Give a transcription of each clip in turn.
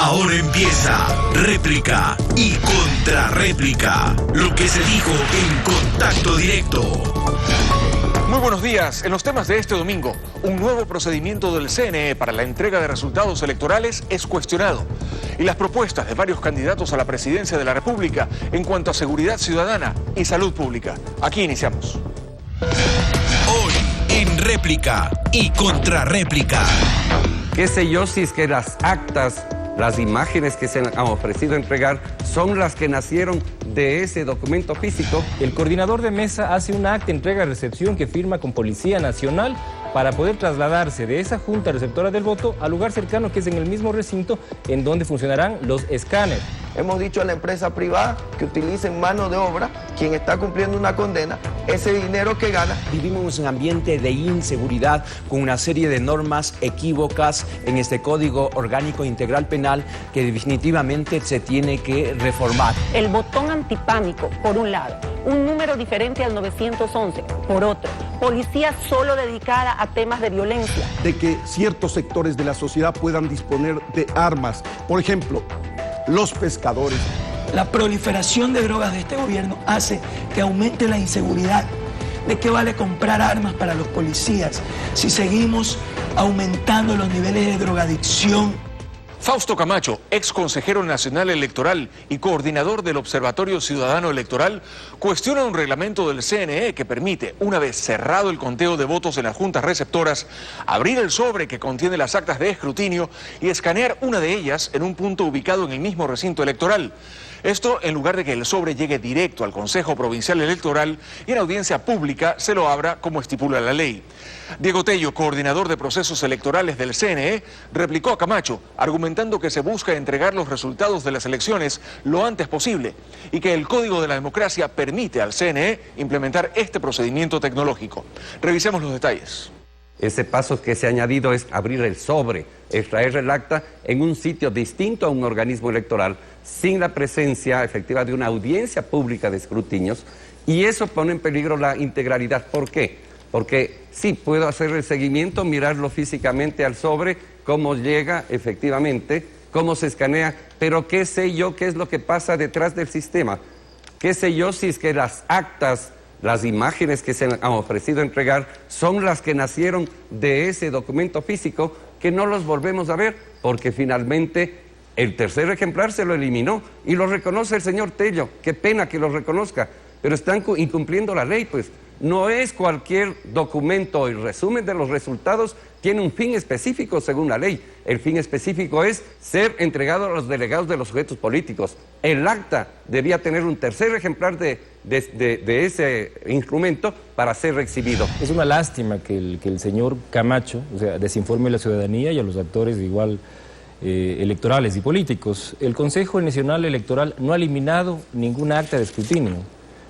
Ahora empieza réplica y contrarréplica. Lo que se dijo en Contacto Directo. Muy buenos días. En los temas de este domingo, un nuevo procedimiento del CNE para la entrega de resultados electorales es cuestionado. Y las propuestas de varios candidatos a la presidencia de la República en cuanto a seguridad ciudadana y salud pública. Aquí iniciamos. Hoy en réplica y contrarréplica. ¿Qué sé yo si es que las actas, las imágenes que se han ofrecido entregar son las que nacieron de ese documento físico? El coordinador de mesa hace un acta de entrega-recepción que firma con Policía Nacional para poder trasladarse de esa junta receptora del voto al lugar cercano, que es en el mismo recinto en donde funcionarán los escáneres. Hemos dicho a la empresa privada que utilicen mano de obra, quien está cumpliendo una condena, ese dinero que gana. Vivimos en un ambiente de inseguridad con una serie de normas equívocas en este Código Orgánico Integral Penal que definitivamente se tiene que reformar. El botón antipánico, por un lado, un número diferente al 911, por otro, policía solo dedicada a temas de violencia. De que ciertos sectores de la sociedad puedan disponer de armas, por ejemplo, los pescadores. La proliferación de drogas de este gobierno hace que aumente la inseguridad. ¿De qué vale comprar armas para los policías si seguimos aumentando los niveles de drogadicción? Fausto Camacho, ex consejero nacional electoral y coordinador del Observatorio Ciudadano Electoral, cuestiona un reglamento del CNE que permite, una vez cerrado el conteo de votos en las juntas receptoras, abrir el sobre que contiene las actas de escrutinio y escanear una de ellas en un punto ubicado en el mismo recinto electoral. Esto en lugar de que el sobre llegue directo al Consejo Provincial Electoral y en audiencia pública se lo abra como estipula la ley. Diego Tello, coordinador de procesos electorales del CNE, replicó a Camacho, argumentando que se busca entregar los resultados de las elecciones lo antes posible y que el Código de la Democracia permite al CNE implementar este procedimiento tecnológico. Revisemos los detalles. Ese paso que se ha añadido es abrir el sobre, extraer el acta en un sitio distinto a un organismo electoral, sin la presencia efectiva de una audiencia pública de escrutinios, y eso pone en peligro la integralidad. ¿Por qué? Porque sí, puedo hacer el seguimiento, mirarlo físicamente al sobre, cómo llega efectivamente, cómo se escanea, pero ¿qué sé yo qué es lo que pasa detrás del sistema? ¿Qué sé yo si es que las actas, las imágenes que se han ofrecido entregar son las que nacieron de ese documento físico, que no los volvemos a ver, porque finalmente el tercer ejemplar se lo eliminó y lo reconoce el señor Tello? Qué pena que lo reconozca, pero están incumpliendo la ley, pues. No es cualquier documento, el resumen de los resultados tiene un fin específico según la ley. El fin específico es ser entregado a los delegados de los sujetos políticos. El acta debía tener un tercer ejemplar de ese instrumento para ser exhibido. Es una lástima que el señor Camacho, desinforme a la ciudadanía y a los actores igual electorales y políticos. El Consejo Nacional Electoral no ha eliminado ningún acta de escrutinio.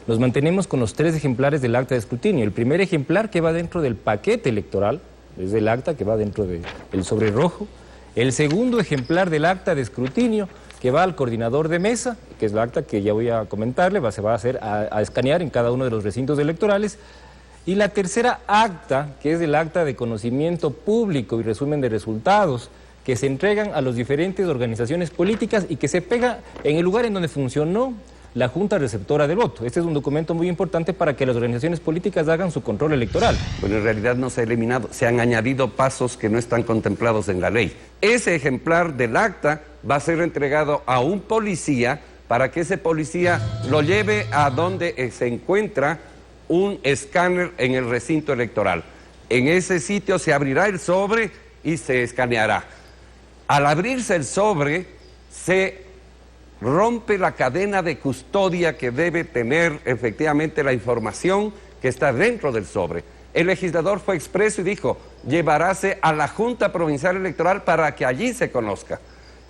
Nos mantenemos con los 3 ejemplares del acta de escrutinio. El primer ejemplar que va dentro del paquete electoral, es el acta que va dentro del sobre rojo. El segundo ejemplar del acta de escrutinio que va al coordinador de mesa, que es la acta que ya voy a comentarle, se va a hacer a escanear en cada uno de los recintos electorales. Y la tercera acta, que es el acta de conocimiento público y resumen de resultados, que se entregan a las diferentes organizaciones políticas y que se pega en el lugar en donde funcionó la Junta Receptora del Voto. Este es un documento muy importante para que las organizaciones políticas hagan su control electoral. Bueno, en realidad no se ha eliminado, se han añadido pasos que no están contemplados en la ley. Ese ejemplar del acta va a ser entregado a un policía para que ese policía lo lleve a donde se encuentra un escáner en el recinto electoral. En ese sitio se abrirá el sobre y se escaneará. Al abrirse el sobre, se rompe la cadena de custodia que debe tener efectivamente la información que está dentro del sobre. El legislador fue expreso y dijo, llevaráse a la Junta Provincial Electoral para que allí se conozca.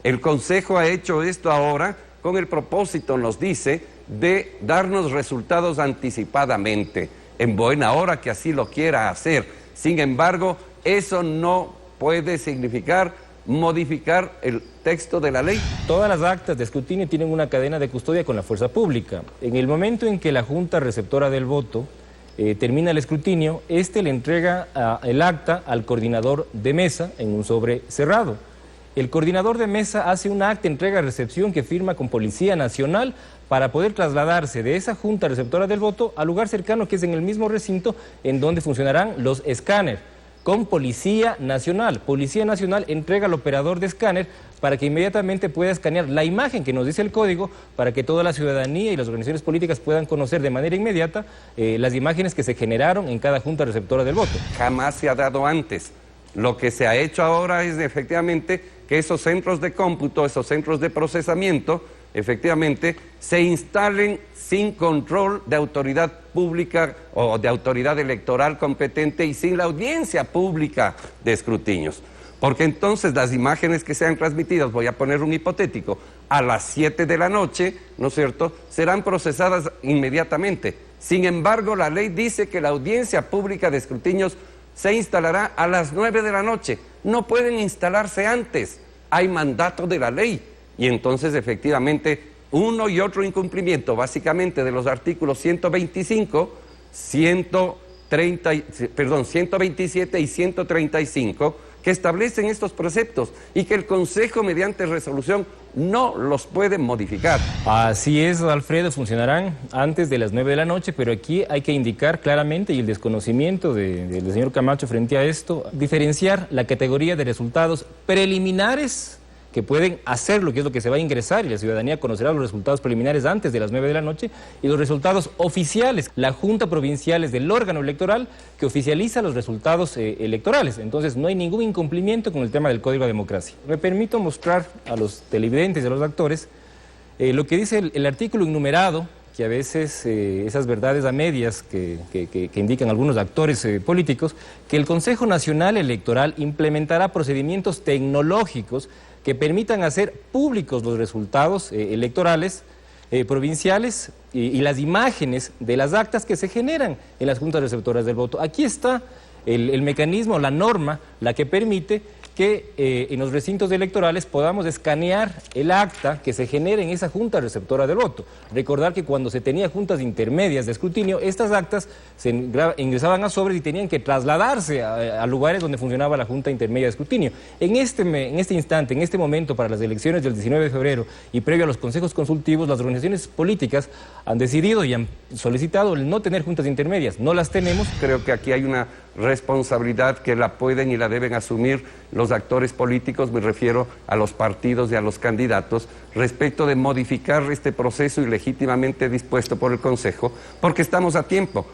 El Consejo ha hecho esto ahora con el propósito, nos dice, de darnos resultados anticipadamente, en buena hora que así lo quiera hacer. Sin embargo, eso no puede significar modificar el texto de la ley. Todas las actas de escrutinio tienen una cadena de custodia con la fuerza pública. En el momento en que la Junta Receptora del Voto termina el escrutinio, le entrega el acta al coordinador de mesa en un sobre cerrado. el coordinador de mesa hace un acta entrega-recepción que firma con Policía Nacional para poder trasladarse de esa junta receptora del voto al lugar cercano, que es en el mismo recinto en donde funcionarán los escáneres, con Policía Nacional. Policía Nacional entrega al operador de escáner para que inmediatamente pueda escanear la imagen que nos dice el código, para que toda la ciudadanía y las organizaciones políticas puedan conocer de manera inmediata las imágenes que se generaron en cada junta receptora del voto. Jamás se ha dado antes. Lo que se ha hecho ahora es efectivamente que esos centros de cómputo, esos centros de procesamiento, efectivamente se instalen sin control de autoridad pública o de autoridad electoral competente y sin la audiencia pública de escrutinios. Porque entonces las imágenes que sean transmitidas, voy a poner un hipotético, a las 7 de la noche, ¿no es cierto?, serán procesadas inmediatamente. Sin embargo, la ley dice que la audiencia pública de escrutinios se instalará a las 9 de la noche. No pueden instalarse antes. Hay mandato de la ley. Y entonces, efectivamente, uno y otro incumplimiento, básicamente de los artículos 125, 127 y 135, que establecen estos preceptos y que el Consejo, mediante resolución, no los puede modificar. Así es, Alfredo, funcionarán antes de las 9 de la noche, pero aquí hay que indicar claramente, y el desconocimiento del señor Camacho frente a esto, diferenciar la categoría de resultados preliminares que pueden hacer lo que es lo que se va a ingresar, y la ciudadanía conocerá los resultados preliminares antes de las 9 de la noche, y los resultados oficiales. La Junta Provincial es del órgano electoral que oficializa los resultados electorales. Entonces no hay ningún incumplimiento con el tema del Código de Democracia. Me permito mostrar a los televidentes y a los actores lo que dice el artículo enumerado, que a veces esas verdades a medias que indican algunos actores políticos, que el Consejo Nacional Electoral implementará procedimientos tecnológicos que permitan hacer públicos los resultados electorales provinciales y las imágenes de las actas que se generan en las juntas receptoras del voto. Aquí está el mecanismo, la norma, la que permite que en los recintos electorales podamos escanear el acta que se genere en esa junta receptora del voto. Recordar que cuando se tenía juntas intermedias de escrutinio, estas actas se ingresaban a sobres y tenían que trasladarse a lugares donde funcionaba la junta intermedia de escrutinio. En este instante, en este momento, para las elecciones del 19 de febrero y previo a los consejos consultivos, las organizaciones políticas han decidido y han solicitado el no tener juntas intermedias. No las tenemos. Creo que aquí hay una responsabilidad que la pueden y la deben asumir los actores políticos, me refiero a los partidos y a los candidatos, respecto de modificar este proceso ilegítimamente dispuesto por el Consejo, porque estamos a tiempo.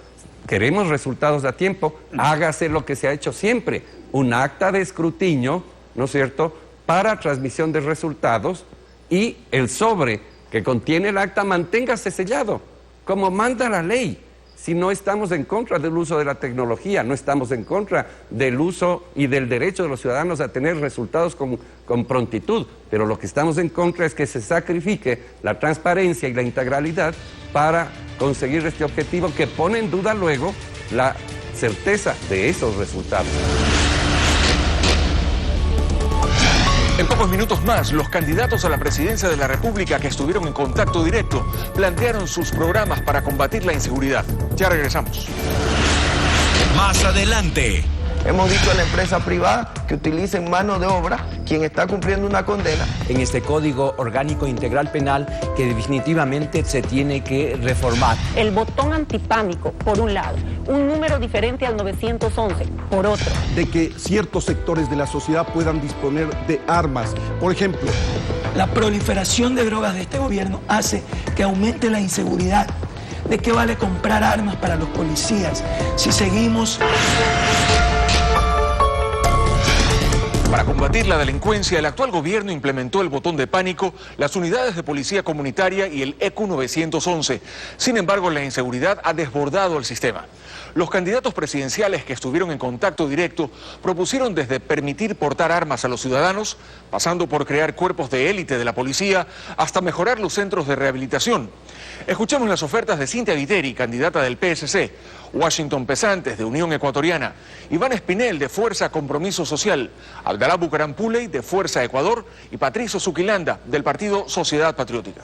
Queremos resultados a tiempo, hágase lo que se ha hecho siempre, un acta de escrutinio, ¿no es cierto?, para transmisión de resultados, y el sobre que contiene el acta manténgase sellado, como manda la ley. Si no estamos en contra del uso de la tecnología, no estamos en contra del uso y del derecho de los ciudadanos a tener resultados con prontitud, pero lo que estamos en contra es que se sacrifique la transparencia y la integralidad para conseguir este objetivo que pone en duda luego la certeza de esos resultados. En pocos minutos más, los candidatos a la presidencia de la República que estuvieron en contacto directo plantearon sus programas para combatir la inseguridad. Ya regresamos. Más adelante. Hemos dicho a la empresa privada que utilicen mano de obra quien está cumpliendo una condena. En este Código Orgánico Integral Penal que definitivamente se tiene que reformar. El botón antipánico, por un lado, un número diferente al 911, por otro. De que ciertos sectores de la sociedad puedan disponer de armas. Por ejemplo, La proliferación de drogas de este gobierno hace que aumente la inseguridad. ¿De qué vale comprar armas para los policías si seguimos? Para combatir la delincuencia, el actual gobierno implementó el botón de pánico, las unidades de policía comunitaria y el EQ 911. Sin embargo, la inseguridad ha desbordado el sistema. Los candidatos presidenciales que estuvieron en contacto directo propusieron desde permitir portar armas a los ciudadanos, pasando por crear cuerpos de élite de la policía, hasta mejorar los centros de rehabilitación. Escuchemos las ofertas de Cintia Viteri, candidata del PSC, Washington Pesantes, de Unión Ecuatoriana, Iván Espinel, de Fuerza Compromiso Social, Abdalá Bucaram Puley, de Fuerza Ecuador, y Patricio Zuquilanda, del Partido Sociedad Patriótica.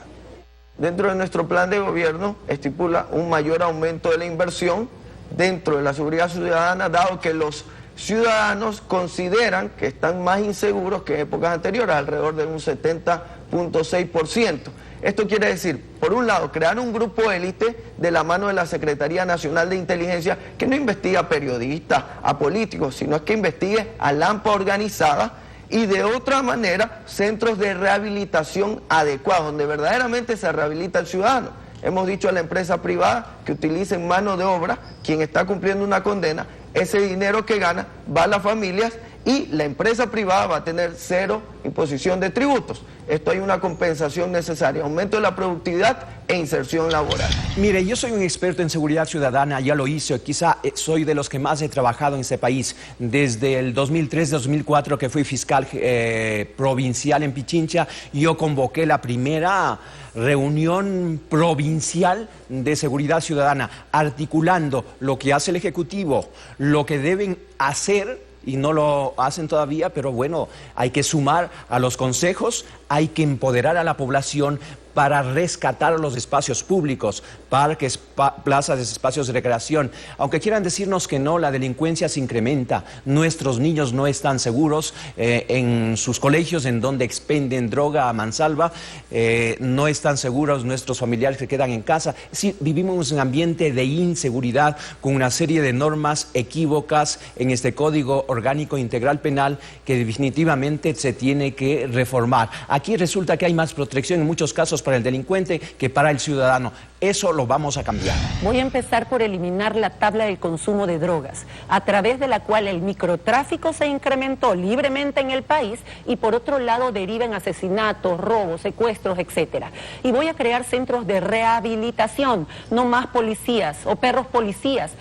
Dentro de nuestro plan de gobierno estipula un mayor aumento de la inversión dentro de la seguridad ciudadana, dado que los ciudadanos consideran que están más inseguros que en épocas anteriores, alrededor de un 70.6%. Esto quiere decir, por un lado, crear un grupo élite de la mano de la Secretaría Nacional de Inteligencia que no investiga a periodistas, a políticos, sino que investigue a lampa organizada, y de otra manera, centros de rehabilitación adecuados, donde verdaderamente se rehabilita el ciudadano. Hemos dicho a la empresa privada que utilicen mano de obra, quien está cumpliendo una condena, ese dinero que gana va a las familias y la empresa privada va a tener cero imposición de tributos. Esto hay una compensación necesaria, aumento de la productividad e inserción laboral. Mire, yo soy un experto en seguridad ciudadana, ya lo hice, quizá soy de los que más he trabajado en este país. Desde el 2003-2004 que fui fiscal provincial en Pichincha, yo convoqué la primera reunión provincial de seguridad ciudadana, articulando lo que hace el Ejecutivo, lo que deben hacer, y no lo hacen todavía, pero bueno, hay que sumar a los consejos, hay que empoderar a la población para rescatar los espacios públicos, parques, plazas, espacios de recreación. Aunque quieran decirnos que no, la delincuencia se incrementa, nuestros niños no están seguros en sus colegios en donde expenden droga a mansalva, no están seguros nuestros familiares que quedan en casa. Es decir, vivimos en un ambiente de inseguridad con una serie de normas equívocas en este Código Orgánico Integral Penal que definitivamente se tiene que reformar. Aquí resulta que hay más protección en muchos casos para el delincuente que para el ciudadano. Eso lo vamos a cambiar. Voy a empezar por eliminar la tabla del consumo de drogas, a través de la cual el microtráfico se incrementó libremente en el país y por otro lado derivan asesinatos, robos, secuestros, etcétera. Y voy a crear centros de rehabilitación, no más policías o perros policías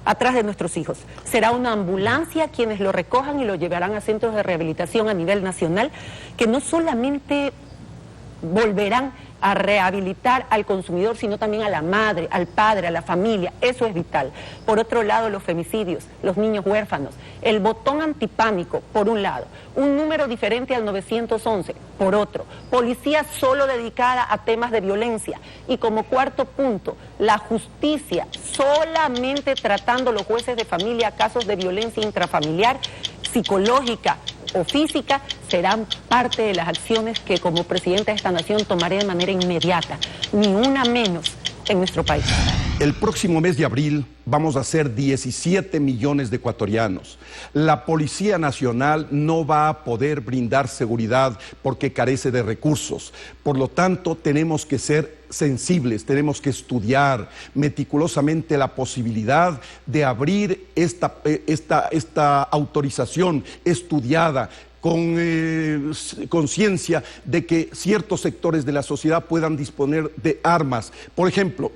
atrás de nuestros hijos. Será una ambulancia quienes lo recojan y lo llevarán a centros de rehabilitación a nivel nacional, que no solamente volverán a rehabilitar al consumidor, sino también a la madre, al padre, a la familia. Eso es vital. Por otro lado, los femicidios, los niños huérfanos, el botón antipánico, por un lado, un número diferente al 911, por otro, policía solo dedicada a temas de violencia, y como cuarto punto, la justicia solamente tratando los jueces de familia casos de violencia intrafamiliar, psicológica o física, serán parte de las acciones que como presidenta de esta nación tomaré de manera inmediata, ni una menos en nuestro país. El próximo mes de abril vamos a ser 17 millones de ecuatorianos. La Policía Nacional no va a poder brindar seguridad porque carece de recursos. Por lo tanto, tenemos que ser sensibles, tenemos que estudiar meticulosamente la posibilidad de abrir esta autorización estudiada con conciencia de que ciertos sectores de la sociedad puedan disponer de armas. Por ejemplo,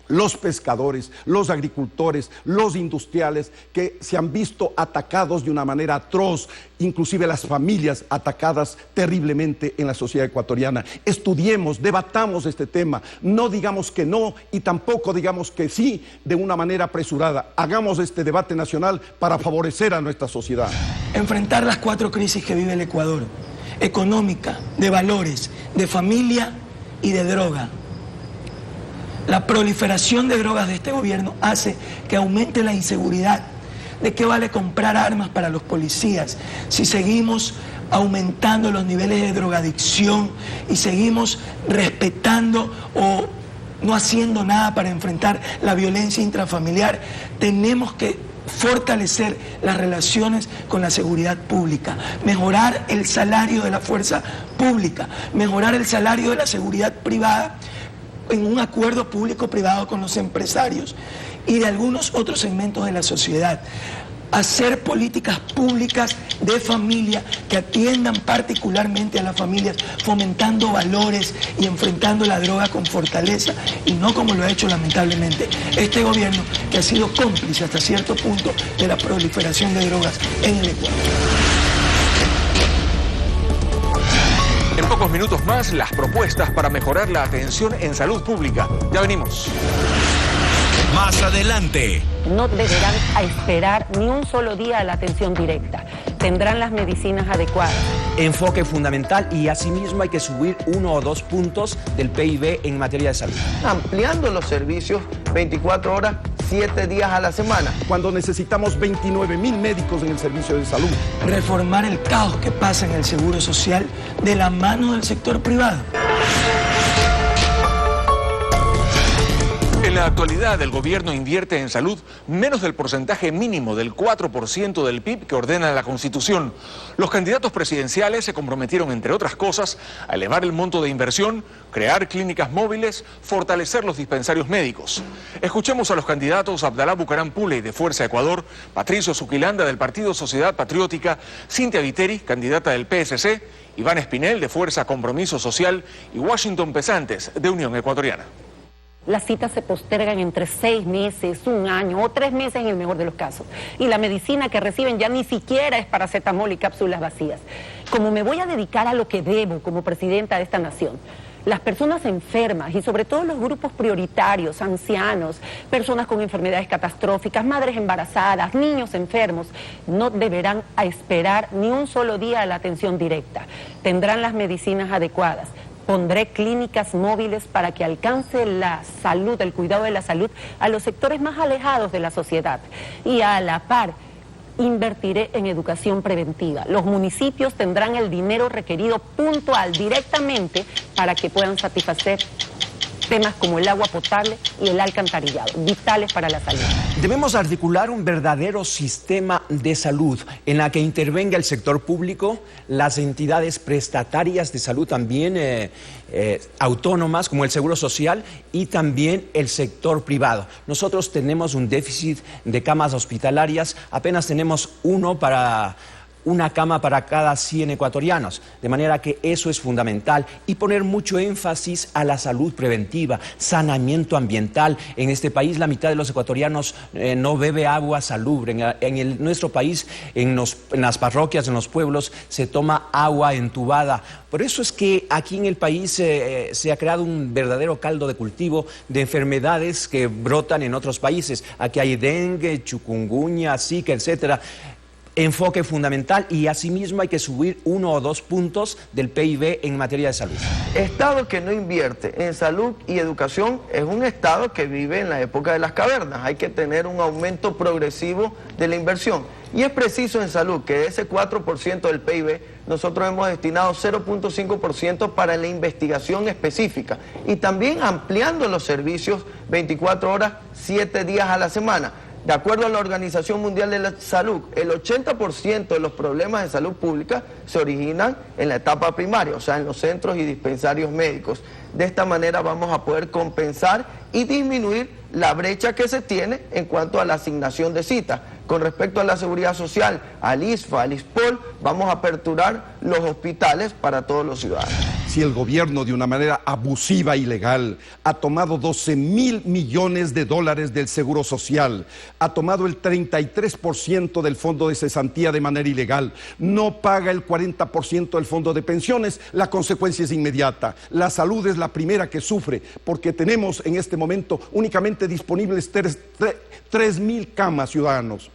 los pescadores, los agricultores, los industriales que se han visto atacados de una manera atroz, inclusive las familias atacadas terriblemente en la sociedad ecuatoriana. Estudiemos, debatamos este tema, no digamos que no y tampoco digamos que sí de una manera apresurada. Hagamos este debate nacional para favorecer a nuestra sociedad. Enfrentar las 4 crisis que vive el Ecuador: económica, de valores, de familia y de droga. La proliferación de drogas de este gobierno hace que aumente la inseguridad. ¿De qué vale comprar armas para los policías si seguimos aumentando los niveles de drogadicción y seguimos respetando o no haciendo nada para enfrentar la violencia intrafamiliar? Tenemos que fortalecer las relaciones con la seguridad pública, mejorar el salario de la fuerza pública, mejorar el salario de la seguridad privada en un acuerdo público-privado con los empresarios y de algunos otros segmentos de la sociedad. Hacer políticas públicas de familia que atiendan particularmente a las familias, fomentando valores y enfrentando la droga con fortaleza, y no como lo ha hecho lamentablemente este gobierno, que ha sido cómplice hasta cierto punto de la proliferación de drogas en el Ecuador. En pocos minutos más, las propuestas para mejorar la atención en salud pública. Ya venimos. Más adelante. No deberán esperar ni un solo día a la atención directa. Tendrán las medicinas adecuadas. Enfoque fundamental, y asimismo hay que subir 1 o 2 puntos del PIB en materia de salud. Ampliando los servicios 24 horas 7 días a la semana. Cuando necesitamos 29.000 médicos en el servicio de salud. Reformar el caos que pasa en el seguro social de la mano del sector privado. En la actualidad, el gobierno invierte en salud menos del porcentaje mínimo del 4% del PIB que ordena la Constitución. Los candidatos presidenciales se comprometieron, entre otras cosas, a elevar el monto de inversión, crear clínicas móviles, fortalecer los dispensarios médicos. Escuchemos a los candidatos Abdalá Bucaram Puley, de Fuerza Ecuador, Patricio Zuquilanda, del Partido Sociedad Patriótica, Cintia Viteri, candidata del PSC, Iván Espinel, de Fuerza Compromiso Social, y Washington Pesantes, de Unión Ecuatoriana. Las citas se postergan entre 6 meses, 1 año o 3 meses en el mejor de los casos. Y la medicina que reciben ya ni siquiera es paracetamol y cápsulas vacías. Como me voy a dedicar a lo que debo como presidenta de esta nación, las personas enfermas y sobre todo los grupos prioritarios, ancianos, personas con enfermedades catastróficas, madres embarazadas, niños enfermos, no deberán esperar ni un solo día a la atención directa. Tendrán las medicinas adecuadas. Pondré clínicas móviles para que alcance la salud, el cuidado de la salud a los sectores más alejados de la sociedad. Y a la par, invertiré en educación preventiva. Los municipios tendrán el dinero requerido puntual, directamente, para que puedan satisfacer temas como el agua potable y el alcantarillado, vitales para la salud. Debemos articular un verdadero sistema de salud en la que intervenga el sector público, las entidades prestatarias de salud también autónomas como el Seguro Social y también el sector privado. Nosotros tenemos un déficit de camas hospitalarias, apenas tenemos una cama para cada 100 ecuatorianos, de manera que eso es fundamental, y poner mucho énfasis a la salud preventiva, saneamiento ambiental. En este país la mitad de los ecuatorianos no bebe agua salubre. Nuestro país, en las parroquias, en los pueblos, se toma agua entubada. Por eso es que aquí en el país se ha creado un verdadero caldo de cultivo de enfermedades que brotan en otros países. Aquí hay dengue, chikungunya, zika, etcétera. Enfoque fundamental, y asimismo hay que subir 1 o 2 puntos del PIB en materia de salud. Estado que no invierte en salud y educación es un Estado que vive en la época de las cavernas. Hay que tener un aumento progresivo de la inversión. Y es preciso en salud que de ese 4% del PIB nosotros hemos destinado 0.5% para la investigación específica, y también ampliando los servicios 24 horas, 7 días a la semana. De acuerdo a la Organización Mundial de la Salud, el 80% de los problemas de salud pública se originan en la etapa primaria, o sea, en los centros y dispensarios médicos. De esta manera vamos a poder compensar y disminuir la brecha que se tiene en cuanto a la asignación de citas. Con respecto a la seguridad social, al ISFA, al ISPOL, vamos a aperturar los hospitales para todos los ciudadanos. Si el gobierno, de una manera abusiva e ilegal, ha tomado 12.000 millones de dólares del Seguro Social, ha tomado el 33% del fondo de cesantía de manera ilegal, no paga el 40% del fondo de pensiones, la consecuencia es inmediata. La salud es la primera que sufre, porque tenemos en este momento únicamente disponibles 3.000 camas, ciudadanos,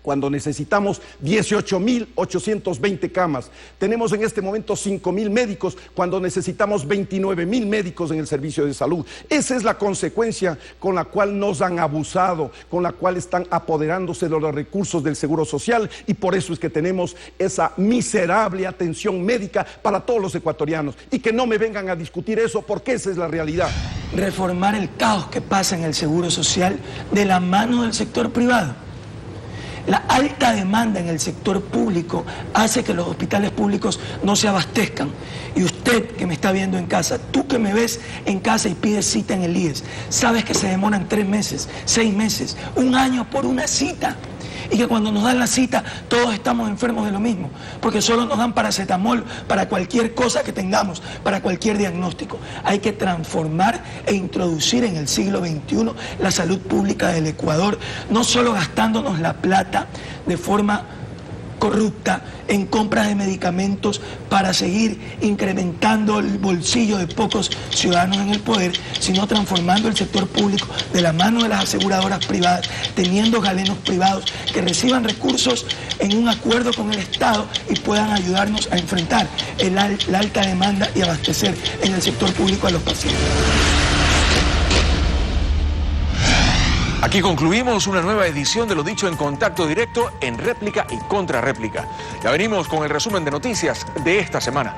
cuando necesitamos 18.820 camas. Tenemos en este momento 5.000 médicos, cuando necesitamos 29.000 médicos en el servicio de salud. Esa es la consecuencia con la cual nos han abusado, con la cual están apoderándose de los recursos del Seguro Social, y por eso es que tenemos esa miserable atención médica para todos los ecuatorianos. Y que no me vengan a discutir eso, porque esa es la realidad. Reformar el caos que pasa en el Seguro Social de la mano del sector privado. La alta demanda en el sector público hace que los hospitales públicos no se abastezcan. Y usted que me está viendo en casa, tú que me ves en casa y pides cita en el IES, sabes que se demoran 3 meses, 6 meses, 1 año por una cita. Y que cuando nos dan la cita todos estamos enfermos de lo mismo, porque solo nos dan paracetamol para cualquier cosa que tengamos, para cualquier diagnóstico. Hay que transformar e introducir en el siglo XXI la salud pública del Ecuador, no solo gastándonos la plata de forma corrupta en compras de medicamentos para seguir incrementando el bolsillo de pocos ciudadanos en el poder, sino transformando el sector público de la mano de las aseguradoras privadas, teniendo galenos privados que reciban recursos en un acuerdo con el Estado y puedan ayudarnos a enfrentar la alta demanda y abastecer en el sector público a los pacientes. Aquí concluimos una nueva edición de Lo Dicho en Contacto Directo, en réplica y contrarréplica. Ya venimos con el resumen de noticias de esta semana.